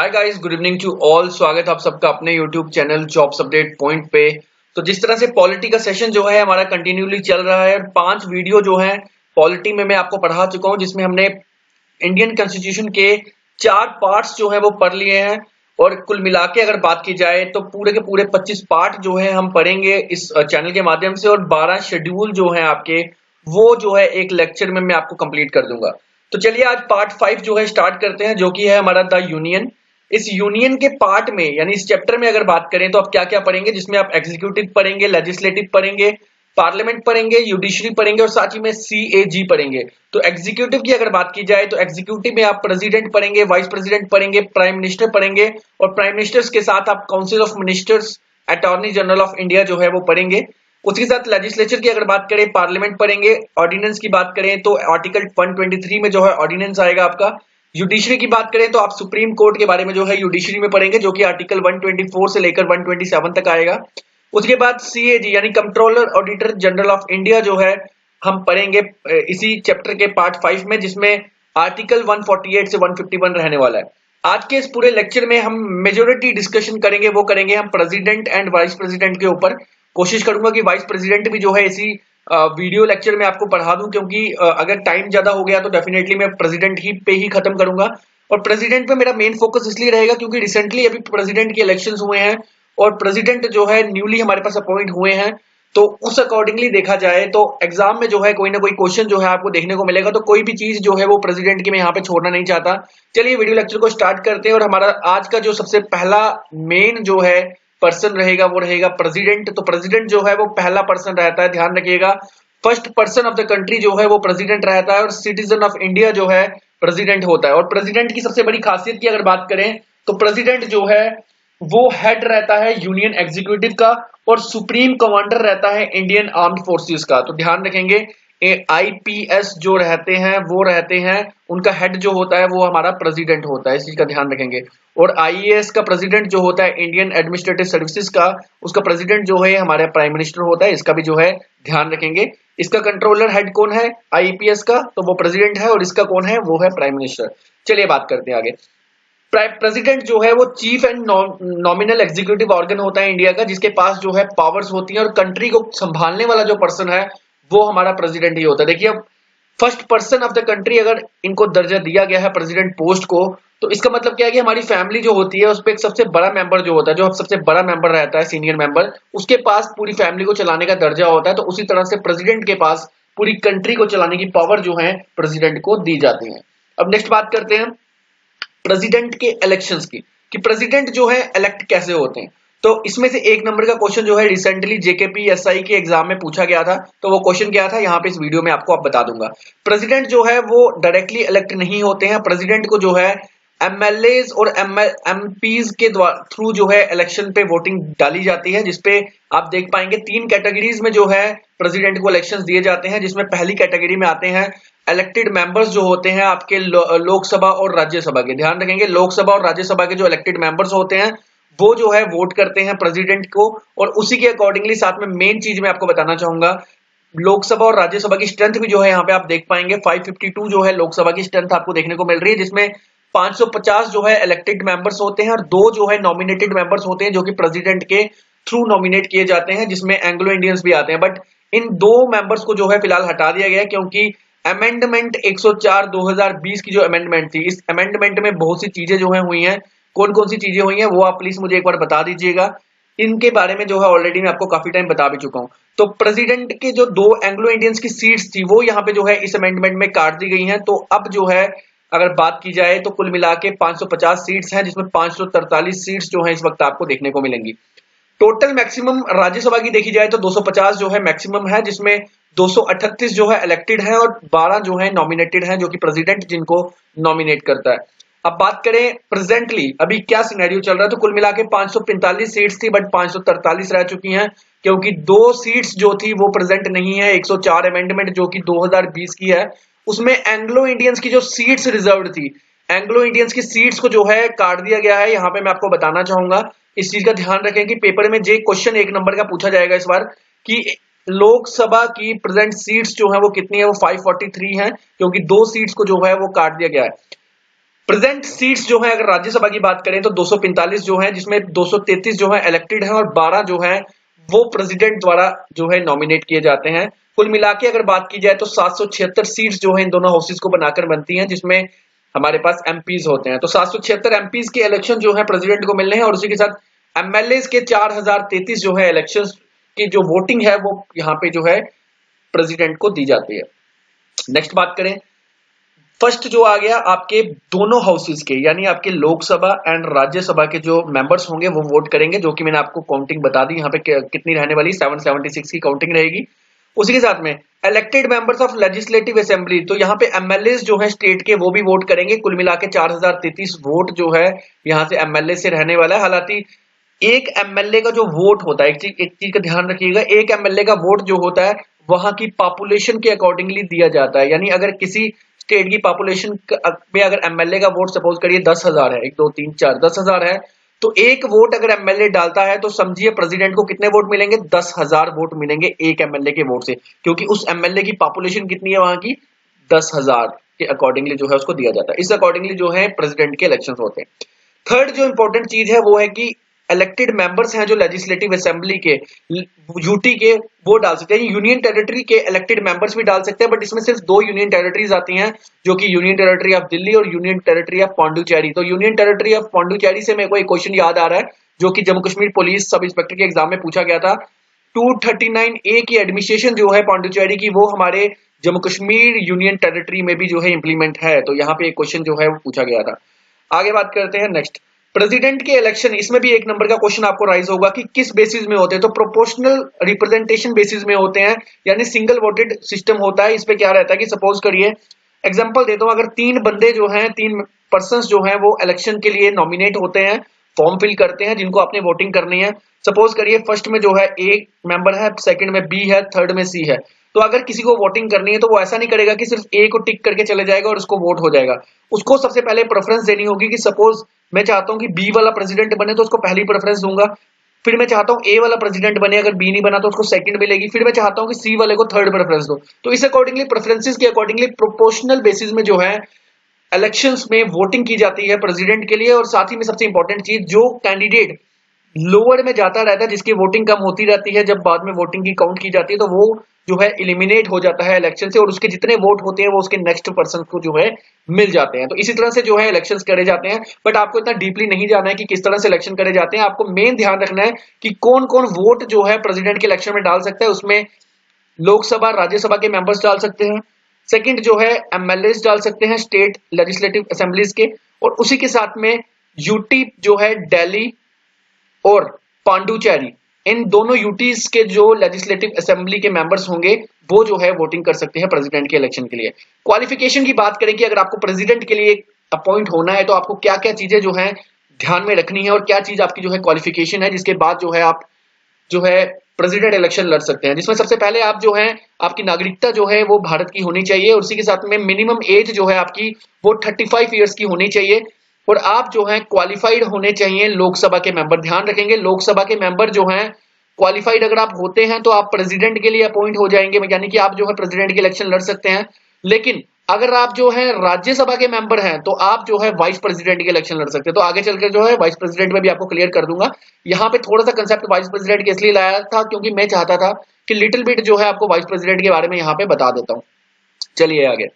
Hi guys, good evening to all. स्वागत है आप सबका अपने YouTube channel jobs update point पे। तो जिस तरह से पॉलिटी का सेशन जो है हमारा कंटिन्यूली चल रहा है, 5 वीडियो जो है पॉलिटी में मैं आपको पढ़ा चुका हूं, जिसमें हमने इंडियन कॉन्स्टिट्यूशन के 4 पार्ट्स जो है वो पढ़ लिए हैं। और कुल मिला के अगर बात की जाए तो पूरे के पूरे 25 पार्ट जो है हम पढ़ेंगे इस चैनल के माध्यम से, और 12 शेड्यूल जो है आपके वो जो है एक लेक्चर में मैं आपको कंप्लीट कर दूंगा। तो चलिए आज पार्ट 5 जो है स्टार्ट करते हैं, जो कि है हमारा द यूनियन। इस यूनियन के पार्ट में यानी इस चैप्टर में अगर बात करें तो आप क्या क्या पढ़ेंगे, जिसमें आप एग्जीक्यूटिव पढ़ेंगे, लेजिस्लेटिव पढ़ेंगे, पार्लियामेंट पढ़ेंगे, जुडिशरी पढ़ेंगे और साथ ही में सीएजी पढ़ेंगे। तो एग्जीक्यूटिव की अगर बात की जाए तो एग्जीक्यूटिव में आप प्रेसिडेंट पढ़ेंगे, वाइस प्रेसिडेंट पढ़ेंगे, प्राइम मिनिस्टर पढ़ेंगे, और प्राइम मिनिस्टर्स के साथ आप council of ministers, attorney general of India जो है वो पढ़ेंगे। उसके साथ लेजिस्लेचर की अगर बात करें, पार्लियामेंट पढ़ेंगे। ऑर्डिनेंस की बात करें तो आर्टिकल 123 में जो है ऑर्डिनेंस आएगा आपका। जुडिशरी की बात करें तो आप सुप्रीम कोर्ट के बारे में जो है जुडिशरी में पढ़ेंगे, जो कि आर्टिकल 124 से लेकर 127 तक आएगा। उसके बाद सीएजी यानी controller auditor general of India जो है हम पढ़ेंगे इसी चैप्टर के पार्ट 5 में, जिसमें आर्टिकल 148 से 151 रहने वाला है। आज के इस पूरे लेक्चर में हम मेजोरिटी डिस्कशन करेंगे, वो करेंगे हम प्रेसिडेंट एंड वाइस प्रेसिडेंट के ऊपर। कोशिश करूंगा कि वाइस प्रेसिडेंट भी जो है इसी वीडियो लेक्चर में आपको पढ़ा दूं, क्योंकि अगर टाइम ज्यादा हो गया तो डेफिनेटली मैं प्रेसिडेंट ही पे ही खत्म करूंगा। और प्रेसिडेंट पे मेरा मेन फोकस इसलिए रहेगा क्योंकि रिसेंटली अभी प्रेसिडेंट के इलेक्शंस हुए हैं और प्रेसिडेंट जो है न्यूली हमारे पास अपॉइंट हुए हैं। तो उस अकॉर्डिंगली देखा जाए तो एग्जाम में जो है कोई ना कोई क्वेश्चन जो है आपको देखने को मिलेगा, तो कोई भी चीज जो है वो प्रेसिडेंट की मैं यहाँ पे छोड़ना नहीं चाहता। चलिए वीडियो लेक्चर को स्टार्ट करते हैं। और हमारा आज का जो सबसे पहला मेन जो है पर्सन रहेगा वो रहेगा प्रेसिडेंट। तो प्रेसिडेंट जो है वो पहला पर्सन रहता है, ध्यान रखिएगा। First person of the country जो है वो प्रेसिडेंट रहता है, और सिटीजन ऑफ इंडिया जो है प्रेसिडेंट होता है। और प्रेसिडेंट की सबसे बड़ी खासियत की अगर बात करें तो प्रेसिडेंट जो है वो हेड रहता है यूनियन एग्जीक्यूटिव का, और सुप्रीम कमांडर रहता है इंडियन आर्म्ड फोर्सेस का। तो ध्यान रखेंगे आईपीएस जो रहते हैं वो रहते हैं, उनका हेड जो होता है वो हमारा प्रेसिडेंट होता है, इस चीज का ध्यान रखेंगे। और आईएएस का प्रेसिडेंट जो होता है इंडियन एडमिनिस्ट्रेटिव सर्विसेज का, उसका प्रेसिडेंट जो है हमारा प्राइम मिनिस्टर होता है, इसका भी जो है ध्यान रखेंगे। इसका कंट्रोलर हेड कौन है आईपीएस का, तो वो प्रेसिडेंट है, और इसका कौन है वो है प्राइम मिनिस्टर। चलिए बात करते हैं आगे। प्रेसिडेंट जो है वो cheap and nominal executive organ होता है इंडिया का, जिसके पास जो है पावर्स होती हैं, और कंट्री को संभालने वाला जो पर्सन है वो हमारा प्रेसिडेंट ही होता है। देखिए अब first person of the country अगर इनको दर्जा दिया गया है प्रेसिडेंट पोस्ट को, तो इसका मतलब क्या है कि हमारी फैमिली जो होती है उस पर एक सबसे बड़ा मेंबर जो होता है, जो सबसे बड़ा मेंबर रहता है सीनियर मेंबर, उसके पास पूरी फैमिली को चलाने का दर्जा होता है। तो उसी तरह से प्रेसिडेंट के पास पूरी कंट्री को चलाने की पावर जो है प्रेसिडेंट को दी जाती है। अब नेक्स्ट बात करते हैं प्रेसिडेंट के इलेक्शंस की, कि प्रेसिडेंट जो है इलेक्ट कैसे होते हैं। तो इसमें से 1 नंबर का क्वेश्चन जो है रिसेंटली जेकेपीएसआई के एग्जाम में पूछा गया था। तो वो क्वेश्चन क्या था यहाँ पे इस वीडियो में आपको बता दूंगा। प्रेसिडेंट जो है वो डायरेक्टली इलेक्ट नहीं होते हैं। प्रेसिडेंट को जो है एमएलएज और एमपीज के थ्रू जो है इलेक्शन पे वोटिंग डाली जाती है, जिसपे आप देख पाएंगे 3 कैटेगरीज में जो है प्रेसिडेंट को इलेक्शंस दिए जाते हैं, जिसमें पहली कैटेगरी में आते हैं इलेक्टेड मेंबर्स जो होते हैं आपके लोकसभा और राज्यसभा के। ध्यान रखेंगे लोकसभा और राज्यसभा के जो इलेक्टेड मेंबर्स होते हैं वो जो है वोट करते हैं प्रेसिडेंट को, और उसी के अकॉर्डिंगली साथ में मेन चीज मैं आपको बताना चाहूंगा, लोकसभा और राज्यसभा की स्ट्रेंथ भी जो है यहाँ पे आप देख पाएंगे 552 जो है लोकसभा की स्ट्रेंथ आपको देखने को मिल रही है, जिसमें 550 जो है इलेक्टेड मेंबर्स होते हैं, और 2 जो है नॉमिनेटेड मेंबर्स होते हैं जो कि प्रेसिडेंट के थ्रू नॉमिनेट किए जाते हैं, जिसमें एंग्लो इंडियंस भी आते हैं। बट इन 2 मेंबर्स को जो है फिलहाल हटा दिया गया है, क्योंकि अमेंडमेंट 104 2020 की जो अमेंडमेंट थी, इस अमेंडमेंट में बहुत सी चीजें जो है हुई हैं। कौन कौन सी चीजें हुई हैं वो आप प्लीज मुझे एक बार बता दीजिएगा। इनके बारे में जो है ऑलरेडी मैं आपको काफी टाइम बता भी चुका हूं। तो प्रेसिडेंट के जो 2 एंग्लो इंडियंस की सीट्स थी वो यहाँ पे जो है इस अमेंडमेंट में काट दी गई हैं। तो अब जो है अगर बात की जाए तो कुल मिला के 550 सीट्स हैं, जिसमें 543 सीट्स जो है इस वक्त आपको देखने को मिलेंगी। टोटल मैक्सिमम राज्यसभा की देखी जाए तो 250 जो है मैक्सिमम है, जिसमें 238 जो है इलेक्टेड है, और 12 जो है नॉमिनेटेड है, जो कि प्रेसिडेंट जिनको नॉमिनेट करता है। अब बात करें प्रेजेंटली अभी क्या सिनेरियो चल रहा है, तो कुल मिला के 545 सीट्स थी, बट 543 रह चुकी हैं, क्योंकि 2 सीट्स जो थी वो प्रेजेंट नहीं है। 104 अमेंडमेंट जो कि 2020 की है, उसमें एंग्लो इंडियंस की जो सीट्स रिजर्व थी, एंग्लो इंडियंस की सीट्स को जो है काट दिया गया है। यहाँ पे मैं आपको बताना चाहूंगा, इस चीज का ध्यान रखें कि पेपर में जे क्वेश्चन 1 नंबर का पूछा जाएगा इस बार, कि लोकसभा की प्रेजेंट सीट्स जो है वो कितनी है, वो 543 है, क्योंकि 2 सीट्स को जो है वो काट दिया गया है। प्रेजेंट सीट्स जो है, अगर राज्यसभा की बात करें तो 245 जो है, जिसमें 233 जो है इलेक्टेड है और 12 जो है वो प्रेसिडेंट द्वारा जो है नॉमिनेट किए जाते हैं। कुल मिला के अगर बात की जाए तो 776 सीट्स जो है इन दोनों हाउसेस को बनाकर बनती हैं, जिसमें हमारे पास एमपीज होते हैं। तो 776 एमपीज के इलेक्शन जो है प्रेसिडेंट को मिलने हैं और उसी के साथ एमएलए के 4033 जो है इलेक्शन की जो वोटिंग है वो यहाँ पे जो है प्रेसिडेंट को दी जाती है। नेक्स्ट बात करें, फर्स्ट जो आ गया आपके दोनों हाउसेस के, यानी आपके लोकसभा एंड राज्यसभा के जो मेंबर्स होंगे वो वोट करेंगे, जो कि मैंने आपको काउंटिंग बता दी यहाँ पे कितनी रहने वाली, 776 की काउंटिंग रहेगी। उसी के साथ में elected members of legislative assembly, तो यहाँ पे एमएलए जो है स्टेट के वो भी वोट करेंगे। कुल मिला के 4033 वोट जो है यहाँ से एमएलए से रहने वाला है। हालांकि एक एमएलए का जो वोट होता है, एक चीज का ध्यान रखिएगा, एक एमएलए का वोट जो होता है वहां की पॉपुलेशन के अकॉर्डिंगली दिया जाता है। यानी अगर किसी स्टेट की पॉपुलेशन में अगर एमएलए का वोट सपोज करिए 10,000 है, 1 2 3 4 10,000 है, तो एक वोट अगर एमएलए डालता है तो समझिए प्रेसिडेंट को कितने वोट मिलेंगे, 10,000 वोट मिलेंगे एक एमएलए के वोट से, क्योंकि उस एमएलए की पॉपुलेशन कितनी है वहां की, 10,000 के अकॉर्डिंगली जो है उसको दिया जाता है। इस अकॉर्डिंगली जो है प्रेसिडेंट के इलेक्शन होते हैं। थर्ड जो इंपॉर्टेंट चीज है वो है कि इलेक्टेड मेंबर्स हैं जो लेजिस्लेटिव असेंबली के, यूटी के, वो डाल सकते हैं। यूनियन टेरिटरी के इलेक्टेड मेंबर्स भी डाल सकते हैं, बट इसमें सिर्फ 2 यूनियन टेरिटरीज आती हैं, जो कि यूनियन टेरिटरी ऑफ दिल्ली और यूनियन टेरिटरी ऑफ पांडुचेरी। तो यूनियन टेरिटरी ऑफ पांडुचेरी से मेरे को एक क्वेश्चन याद आ रहा है, जो कि Jammu Kashmir police sub inspector के एग्जाम में पूछा गया था। 239A की एडमिनिस्ट्रेशन जो है पांडुचेरी की, वो हमारे जम्मू कश्मीर यूनियन टेरिटरी में भी जो है इंप्लीमेंट है। तो यहाँ पे एक क्वेश्चन जो है वो पूछा गया था। आगे बात करते हैं नेक्स्ट, प्रेसिडेंट के इलेक्शन, इसमें भी एक नंबर का क्वेश्चन आपको राइज होगा कि किस बेसिस में होते हैं। तो प्रोपोर्शनल रिप्रेजेंटेशन बेसिस में होते हैं, यानी सिंगल वोटेड सिस्टम होता है। इस पे क्या रहता है कि सपोज करिए, एग्जांपल देता हूं, अगर 3 बंदे जो हैं, 3 पर्संस जो हैं वो इलेक्शन के लिए नॉमिनेट होते हैं, फॉर्म फिल करते हैं जिनको आपने वोटिंग करनी है। सपोज करिए फर्स्ट में जो है ए मेंबर है, सेकंड में बी है, थर्ड में सी है। तो अगर किसी को वोटिंग करनी है तो वो ऐसा नहीं करेगा कि सिर्फ ए को टिक करके चले जाएगा और उसको वोट हो जाएगा। उसको सबसे पहले प्रेफरेंस देनी होगी कि सपोज मैं चाहता हूं कि बी वाला प्रेसिडेंट बने तो उसको पहली प्रेफरेंस दूंगा। फिर मैं चाहता हूं ए वाला प्रेसिडेंट बने, अगर बी नहीं बना तो उसको सेकंड मिलेगी। फिर मैं चाहता हूं कि सी वाले को थर्ड प्रेफरेंस दो। तो इस अकॉर्डिंगली प्रेफरेंसेस के अकॉर्डिंगली प्रोपोर्शनल बेसिस में जो है इलेक्शंस में वोटिंग की जाती है प्रेसिडेंट के लिए। और साथ ही में सबसे इंपॉर्टेंट चीज, जो कैंडिडेट लोअर में जाता रहता है, जिसकी वोटिंग कम होती रहती है, जब बाद में वोटिंग की काउंट की जाती है तो वो जो है एलिमिनेट हो जाता है इलेक्शन से, और उसके जितने वोट होते हैं वो उसके नेक्स्ट पर्सन को जो है मिल जाते हैं। तो इसी तरह से जो है इलेक्शंस करे जाते हैं। बट आपको इतना डीपली नहीं जाना है कि किस तरह से इलेक्शन करे जाते हैं। आपको मेन ध्यान रखना है कि कौन कौन वोट जो है प्रेसिडेंट के इलेक्शन में डाल सकता है। उसमें लोकसभा राज्यसभा के मेंबर्स डाल सकते हैं, सेकंड जो है एमएलए डाल सकते हैं स्टेट लेजिस्लेटिव असेंबलीज के, और उसी के साथ में यूटी जो है दिल्ली और पांडुचेरी, इन दोनों यूटीज के जो लेजिस्लेटिव असेंबली के मेंबर्स होंगे वो जो है वोटिंग कर सकते हैं प्रेसिडेंट के इलेक्शन के लिए। क्वालिफिकेशन की बात करें कि अगर आपको प्रेसिडेंट के लिए अपॉइंट होना है तो आपको क्या क्या चीजें जो है ध्यान में रखनी है और क्या चीज आपकी जो है क्वालिफिकेशन है, जिसके बाद जो है आप जो है प्रेसिडेंट इलेक्शन लड़ सकते हैं। जिसमें सबसे पहले आप जो है आपकी नागरिकता जो है वो भारत की होनी चाहिए, और उसी के साथ में मिनिमम एज जो है आपकी वो 35 ईयर्स की होनी चाहिए, और आप जो है क्वालिफाइड होने चाहिए लोकसभा के मेंबर। ध्यान रखेंगे लोकसभा के मेंबर जो हैं क्वालिफाइड अगर आप होते हैं तो आप प्रेसिडेंट के लिए अपॉइंट हो जाएंगे, यानी कि आप जो है प्रेसिडेंट के इलेक्शन लड़ सकते हैं। लेकिन अगर आप जो है राज्यसभा के मेंबर हैं तो आप जो है वाइस प्रेसिडेंट के इलेक्शन लड़ सकते हैं। तो आगे चलकर जो है वाइस प्रेसिडेंट में भी आपको क्लियर कर दूंगा। यहाँ पे थोड़ा सा कंसेप्ट वाइस प्रेसिडेंट के इसलिए लाया था क्योंकि मैं चाहता था कि लिटिल बिट जो है आपको वाइस प्रेसिडेंट के बारे में यहाँ पे बता देता हूँ। चलिए आगे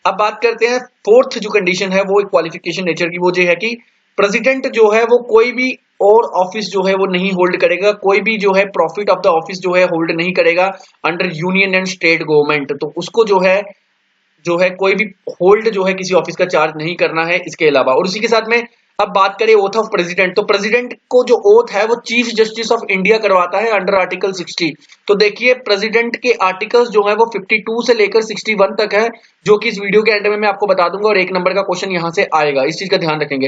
अब बात करते हैं। फोर्थ जो कंडीशन है वो एक क्वालिफिकेशन नेचर की, वो जो है कि प्रेसिडेंट जो है वो कोई भी और ऑफिस जो है वो नहीं होल्ड करेगा, कोई भी जो है प्रॉफिट ऑफ द ऑफिस जो है होल्ड नहीं करेगा under union and state government. तो उसको जो है कोई भी होल्ड जो है किसी ऑफिस का चार्ज नहीं करना है इसके अलावा। और उसी के साथ में अब बात करें ओथ ऑफ प्रेसिडेंट, तो प्रेसिडेंट को जो ओथ है वो चीफ जस्टिस ऑफ इंडिया करवाता है अंडर आर्टिकल 60। तो देखिए प्रेसिडेंट के आर्टिकल्स जो है वो 52 से लेकर 61 तक है, जो कि इस वीडियो के एंड में मैं आपको बता दूंगा, और 1 नंबर का क्वेश्चन यहां से आएगा, इस चीज का ध्यान रखेंगे।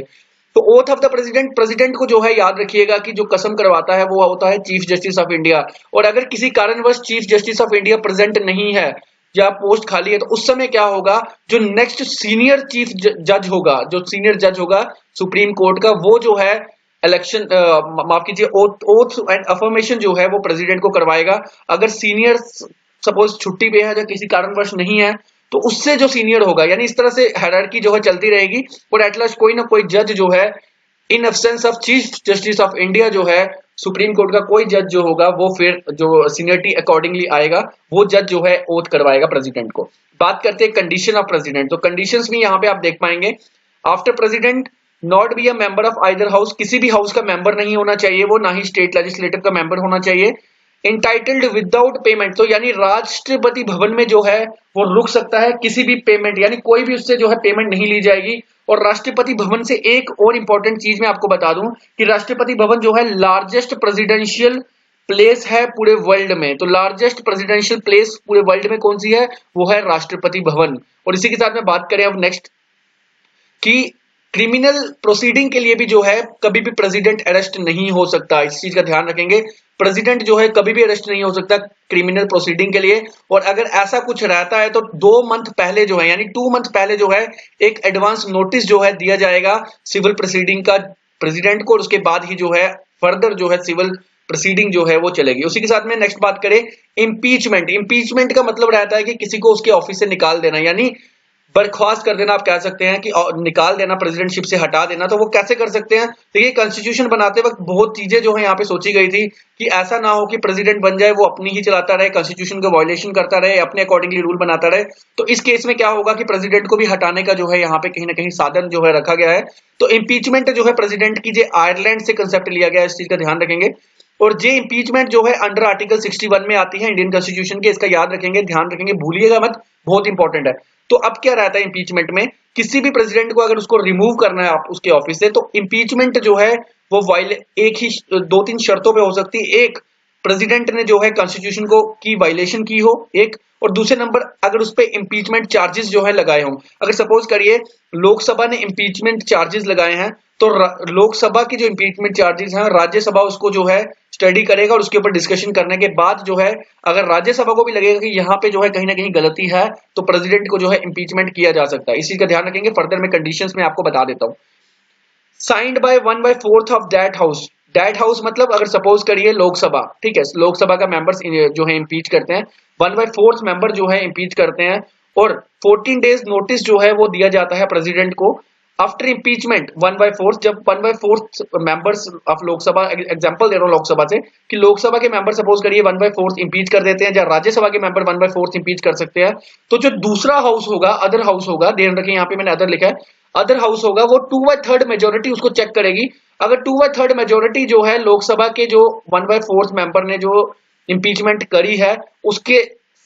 तो oath of the president, president को जो है याद रखिएगा कि जो कसम करवाता है वो होता है चीफ जस्टिस ऑफ इंडिया। और अगर किसी कारणवश chief justice of India present नहीं है या पोस्ट खाली है तो उस समय क्या होगा, जो नेक्स्ट सीनियर चीफ जज होगा, जो सीनियर जज होगा सुप्रीम कोर्ट का, वो जो है इलेक्शन माफ कीजिए ओथ एंड अफर्मेशन जो है वो प्रेसिडेंट को करवाएगा। अगर सीनियर सपोज छुट्टी पे है या किसी कारणवश नहीं है तो उससे जो सीनियर होगा, यानी इस तरह से हायरार्की जो है चलती रहेगी और एट लास्ट कोई ना कोई जज जो है in absence of chief justice of India जो है सुप्रीम कोर्ट का कोई जज जो होगा वो फिर जो सीनियरिटी अकॉर्डिंगली आएगा वो जज जो है ओथ करवाएगा प्रेसिडेंट को। बात करते हैं कंडीशन ऑफ प्रेसिडेंट, तो कंडीशंस भी यहाँ पे आप देख पाएंगे। After president not be a member of either house, किसी भी हाउस का मेंबर नहीं होना चाहिए वो, ना ही स्टेट लेजिस्लेटिव का मेंबर होना चाहिए। इंटाइटल्ड विदाउट पेमेंट, तो यानी राष्ट्रपति भवन में जो है वो रुक सकता है किसी भी पेमेंट, यानी कोई भी उससे जो है पेमेंट नहीं ली जाएगी। और राष्ट्रपति भवन से एक और इंपॉर्टेंट चीज मैं आपको बता दूं कि राष्ट्रपति भवन जो है लार्जेस्ट प्रेसिडेंशियल प्लेस है पूरे वर्ल्ड में। तो लार्जेस्ट प्रेसिडेंशियल प्लेस पूरे वर्ल्ड में कौन सी है, वो है राष्ट्रपति भवन। और इसी के साथ में बात करें अब नेक्स्ट कि क्रिमिनल प्रोसीडिंग के लिए भी जो है कभी भी प्रेसिडेंट अरेस्ट नहीं हो सकता, इस चीज का ध्यान रखेंगे। प्रेसिडेंट जो है कभी भी अरेस्ट नहीं हो सकता क्रिमिनल प्रोसीडिंग के लिए। और अगर ऐसा कुछ रहता है तो 2 मंथ पहले जो है, यानी 2 मंथ पहले जो है एक एडवांस नोटिस जो है दिया जाएगा सिविल प्रोसीडिंग का प्रेसिडेंट को, और उसके बाद ही जो है फर्दर जो है सिविल प्रोसीडिंग जो है वो चलेगी। उसी के साथ में नेक्स्ट बात करें इम्पीचमेंट। इम्पीचमेंट का मतलब रहता है कि किसी को उसके ऑफिस से निकाल देना, यानी बर्खास्त कर देना, आप कह सकते हैं कि निकाल देना, प्रेसिडेंटशिप से हटा देना। तो वो कैसे कर सकते हैं, तो ये कॉन्स्टिट्यूशन बनाते वक्त बहुत चीजें जो है यहाँ पे सोची गई थी कि ऐसा ना हो कि प्रेसिडेंट बन जाए वो अपनी ही चलाता रहे, कॉन्स्टिट्यूशन का वायलेशन करता रहे, अपने अकॉर्डिंगली रूल बनाता रहे। तो इस केस में क्या होगा कि प्रेसिडेंट को भी हटाने का जो है यहाँ पे कहीं ना कहीं साधन जो है रखा गया है। तो इम्पीचमेंट जो है प्रेसिडेंट की जो आयरलैंड से कंसेप्ट लिया गया है, इस चीज का ध्यान रखेंगे। और जे इम्पीचमेंट जो है अंडर आर्टिकल 61 में आती है इंडियन कॉन्स्टिट्यूशन के, इसका याद रखेंगे, ध्यान रखेंगे, भूलिएगा मत, बहुत इंपॉर्टेंट है। तो अब क्या रहता है इम्पीचमेंट में, किसी भी प्रेसिडेंट को अगर उसको रिमूव करना है आप उसके ऑफिस से, तो इम्पीचमेंट जो है वो एक ही 2-3 शर्तों पे हो सकती है। एक, प्रेसिडेंट ने जो है कॉन्स्टिट्यूशन को की वायलेशन की हो, एक, और दूसरे नंबर अगर उस पे इम्पीचमेंट चार्जेस जो है लगाए हों। अगर सपोज करिए लोकसभा ने इम्पीचमेंट चार्जेस लगाए हैं, तो लोकसभा की जो इम्पीचमेंट चार्जेस हैं राज्यसभा उसको जो है स्टडी करेगा और उसके ऊपर डिस्कशन करने के बाद जो है अगर राज्यसभा को भी लगेगा कि यहाँ पे जो है कहीं ना कहीं गलती है तो प्रेसिडेंट को जो है इम्पीचमेंट किया जा सकता है। इस चीज का ध्यान रखेंगे। फर्दर में कंडीशंस में आपको बता देता हूँ। Signed by 1/4 of that house. That house मतलब अगर सपोज करिए लोकसभा, ठीक है, लोकसभा का मेंबर्स जो है इम्पीच करते हैं, 1/4 मेंबर जो है इम्पीच करते हैं, और 14 डेज नोटिस जो है वो दिया जाता है प्रेसिडेंट को। आफ्टर इम्पीचमेंट 1/4, जब 1/4 मेंबर्स ऑफ लोकसभा, एग्जांपल दे रहा हूं लोकसभा से, कि लोकसभा के मेंबर सपोज करिए 1/4 इम्पीच कर देते हैं, या राज्यसभा के मेंबर 1/4 इम्पीच कर सकते हैं, तो जो दूसरा हाउस होगा, अदर हाउस होगा, ध्यान रखें यहाँ पे मैंने अदर लिखा है, अदर हाउस होगा, वो 2/3 मेजोरिटी उसको चेक करेगी। अगर 2/3 मेजोरिटी जो है लोकसभा के जो 1/4 मेंबर ने जो इम्पीचमेंट करी है उसके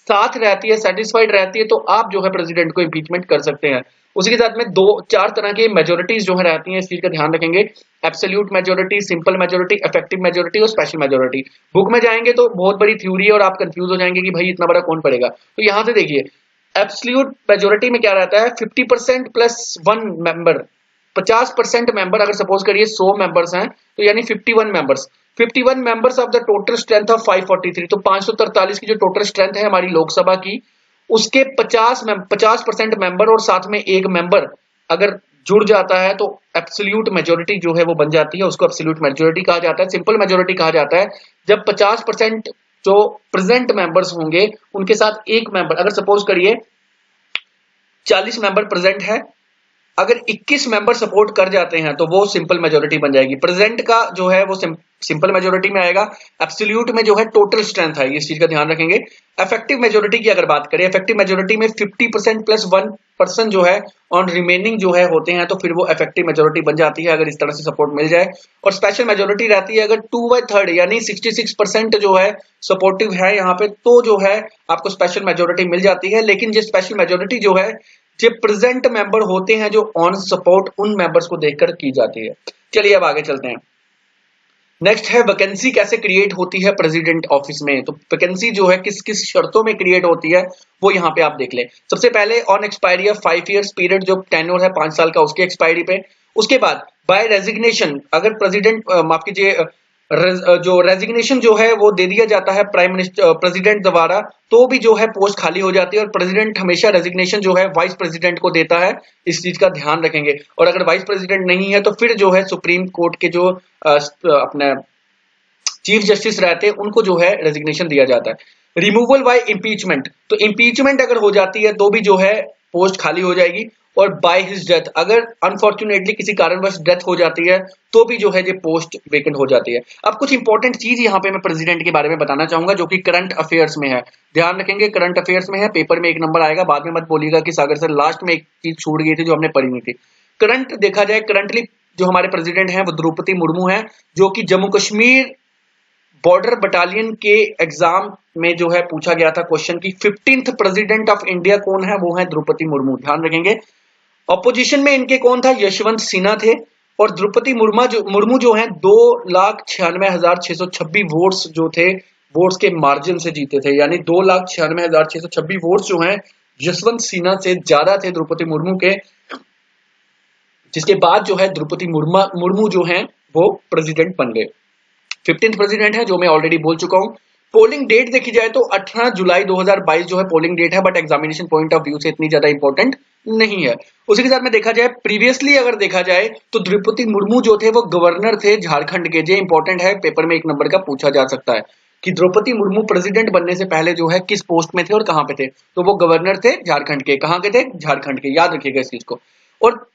साथ रहती है, सेटिस्फाइड रहती है, तो आप जो है प्रेसिडेंट को इम्पीचमेंट कर सकते हैं। उसी के साथ में 4 तरह के मेजोरिटीज जो है रहती हैं, इस चीज का ध्यान रखेंगे। Absolute majority, simple majority, effective majority और स्पेशल मेजोरिटी। बुक में जाएंगे तो बहुत बड़ी थ्योरी है और आप कंफ्यूज हो जाएंगे कि भाई इतना बड़ा कौन पड़ेगा। तो यहां से देखिए एब्सोल्यूट मेजोरिटी में क्या रहता है, 50% प्लस 1 मेंबर, 50% मेंबर, अगर सपोज करिए 100 मेंबर्स हैं तो यानी 51 members, 51 members of the total strength of 543, तो 543 की जो टोटल स्ट्रेंथ है हमारी लोकसभा की, उसके 50% मेंबर और साथ में एक मेंबर अगर जुड़ जाता है तो एब्सोल्यूट मेजोरिटी जो है वो बन जाती है। उसको एब्सोल्यूट मेजोरिटी कहा जाता है, सिंपल मेजोरिटी कहा जाता है जब 50% जो प्रेजेंट मेंबर्स होंगे उनके साथ एक मेंबर, अगर सपोज करिए 40 मेंबर प्रेजेंट है, अगर 21 मेंबर सपोर्ट कर जाते हैं तो वो सिंपल मेजोरिटी बन जाएगी। प्रेजेंट का जो है वो सिंपल मेजोरिटी में आएगा, एब्सोल्यूट में जो है टोटल स्ट्रेंथ है, इस चीज का ध्यान रखेंगे। इफेक्टिव मेजोरिटी की अगर बात करें, इफेक्टिव मेजोरिटी में 50% प्लस 1% जो है ऑन रिमेनिंग जो है होते हैं, तो फिर वो इफेक्टिव मेजोरिटी बन जाती है अगर इस तरह से सपोर्ट मिल जाए। और स्पेशल मेजोरिटी रहती है अगर 2/3 यानी 66% जो है सपोर्टिव है यहाँ पे, तो जो है आपको स्पेशल मेजोरिटी मिल जाती है। लेकिन ये स्पेशल मेजोरिटी जो है जो प्रेजेंट मेंबर होते हैं जो ऑन सपोर्ट, उन मेंबर्स को देखकर की जाती है। चलिए अब आगे चलते हैं। नेक्स्ट है वैकेंसी कैसे क्रिएट होती है प्रेसिडेंट ऑफिस में। तो वैकेंसी जो है किस किस शर्तों में क्रिएट होती है वो यहाँ पे आप देख लें। सबसे पहले on expiry of 5 years period, जो टेन्योर है 5 साल का, उसके एक्सपायरी पे। उसके बाद बाय रेजिग्नेशन, अगर प्रेसिडेंट माफ कीजिए जो रेजिग्नेशन जो है वो दे दिया जाता है प्राइम मिनिस्टर प्रेसिडेंट द्वारा, तो भी जो है पोस्ट खाली हो जाती है। और प्रेसिडेंट हमेशा रेजिग्नेशन जो है वाइस प्रेसिडेंट को देता है, इस चीज का ध्यान रखेंगे। और अगर वाइस प्रेसिडेंट नहीं है तो फिर जो है सुप्रीम कोर्ट के जो अपने चीफ जस्टिस रहते हैं उनको जो है रेजिग्नेशन दिया जाता है। रिमूवल बाय इम्पीचमेंट, तो इम्पीचमेंट अगर हो जाती है तो भी जो है पोस्ट खाली हो जाएगी, और बाय हिज डेथ, अगर अनफॉर्चुनेटली किसी कारणवश डेथ हो जाती है तो भी जो है ये पोस्ट वेकेंट हो जाती है। अब कुछ इंपॉर्टेंट चीज यहाँ पे मैं प्रेसिडेंट के बारे में बताना चाहूंगा जो कि करंट अफेयर्स में है, ध्यान रखेंगे करंट अफेयर्स में है, पेपर में एक नंबर आएगा, बाद में मत बोलिएगा कि सागर सर लास्ट में एक चीज छूट गई थी जो हमने पढ़ी नहीं थी। करंट देखा जाए, करंटली जो हमारे प्रेसिडेंट हैं वो द्रौपदी मुर्मू हैं, जो कि जम्मू कश्मीर बॉर्डर बटालियन के एग्जाम में जो है पूछा गया था क्वेश्चन की 15th प्रेसिडेंट ऑफ इंडिया कौन है, वो है द्रौपदी मुर्मू, ध्यान रखेंगे। ऑपोजिशन में इनके कौन था, यशवंत सिन्हा थे, और द्रौपदी मुर्मू जो है 2,96,626 वोट्स जो थे, वोट्स के मार्जिन से जीते थे, यानी 2,96,626 वोट्स जो हैं यशवंत सिन्हा से ज्यादा थे द्रौपदी मुर्मू के, जिसके बाद जो है द्रौपदी मुर्मू जो है वो प्रेसिडेंट बन गए। 15th प्रेसिडेंट है जो मैं ऑलरेडी बोल चुका हूं। पोलिंग डेट देखी जाए तो 18 जुलाई 2022 जो है पोलिंग डेट है, but examination point of view से इतनी ज्यादा इंपॉर्टेंट नहीं है। उसी के साथ में देखा जाए प्रीवियसली अगर देखा जाए तो द्रौपदी मुर्मू जो थे वो गवर्नर थे झारखंड के, जो इंपॉर्टेंट है, पेपर में एक नंबर का पूछा जा सकता है कि द्रौपदी मुर्मू प्रेसिडेंट बनने से पहले जो है किस पोस्ट में थे और कहां पे थे, तो वो गवर्नर थे झारखंड के, कहां के थे, झारखंड के, याद रखिएगा इस चीज को। और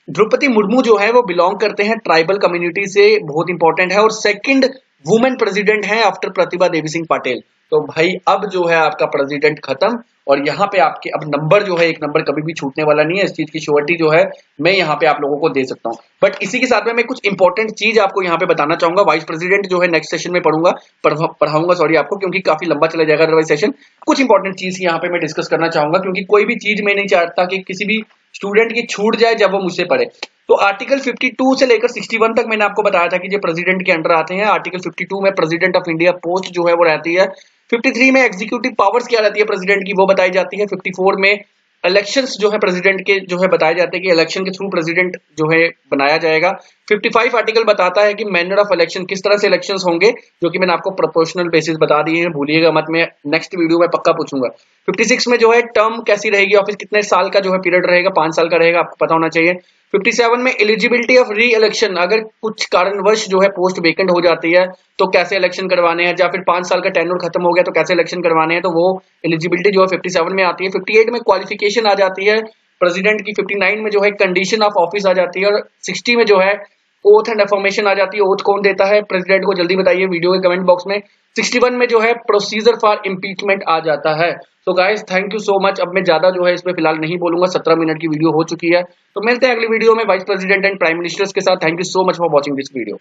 द्रौपदी मुर्मू जो है वो बिलोंग करते हैं ट्राइबल कम्युनिटी से, बहुत इंपॉर्टेंट है, और सेकंड वुमेन प्रेसिडेंट हैं आफ्टर प्रतिभा देवी सिंह पटेल। तो भाई अब जो है आपका प्रेसिडेंट खत्म, और यहाँ पे आपके अब नंबर जो है एक नंबर कभी भी छूटने वाला नहीं है, इस चीज की श्योरिटी जो है मैं यहाँ पे आप लोगों को दे सकता हूँ। बट इसी के साथ में मैं कुछ इंपॉर्टेंट चीज आपको यहाँ पे बताना चाहूंगा। वाइस प्रेसिडेंट जो है नेक्स्ट सेशन में पढ़ाऊंगा सॉरी आपको, क्योंकि काफी लंबा चला जाएगा अदरवाइज सेशन। कुछ इंपॉर्टेंट चीज यहाँ पे मैं डिस्कस करना चाहूंगा, क्योंकि कोई भी चीज मैं नहीं चाहता कि किसी भी स्टूडेंट की छूट जाए जब वो मुझसे पढ़े। तो आर्टिकल 52 से लेकर 61 तक मैंने आपको बताया था कि ये प्रेसिडेंट के अंडर आते हैं। आर्टिकल 52 में प्रेसिडेंट ऑफ इंडिया पोस्ट जो है वो रहती है। 53 में एग्जीक्यूटिव पावर्स क्या रहती है प्रेसिडेंट की, वो बताई जाती है। 54 में इलेक्शंस जो है प्रेसिडेंट के जो है बताए जाते हैं कि इलेक्शन के थ्रू प्रेसिडेंट जो है बनाया जाएगा। 55 आर्टिकल बताता है कि मैनर ऑफ इलेक्शन, किस तरह से इलेक्शंस होंगे, जो कि मैंने आपको प्रोपोर्शनल बेसिस बता दिए हैं, भूलिएगा मत, मैं नेक्स्ट वीडियो में पक्का पूछूंगा। 56 में जो है टर्म कैसी रहेगी, ऑफिस कितने साल का जो है पीरियड रहेगा, 5 साल का रहेगा, आपको पता होना चाहिए। 57 में एलिजिबिलिटी ऑफ री इलेक्शन, अगर कुछ कारणवश जो है पोस्ट वेकेंट हो जाती है तो कैसे इलेक्शन करवाने हैं, या फिर 5 साल का टेन्योर खत्म हो गया तो कैसे इलेक्शन करवाने हैं, तो वो एलिजिबिलिटी जो है 57 में आती है। 58 में क्वालिफिकेशन आ जाती है प्रेसिडेंट की। 59 में जो है कंडीशन ऑफ ऑफिस आ जाती है, और 60 में जो है ओथ एंड अफर्मेशन आ जाती है। ओथ कौन देता है प्रेसिडेंट को, जल्दी बताइए वीडियो के कमेंट बॉक्स में। 61 में जो है प्रोसीजर फॉर इम्पीचमेंट आ जाता है। तो guys thank you so much. अब मैं ज्यादा जो है इसमें फिलहाल नहीं बोलूंगा, 17 मिनट की वीडियो हो चुकी है। तो मिलते हैं अगली वीडियो में vice president and prime ministers के साथ। Thank you so much for watching this video.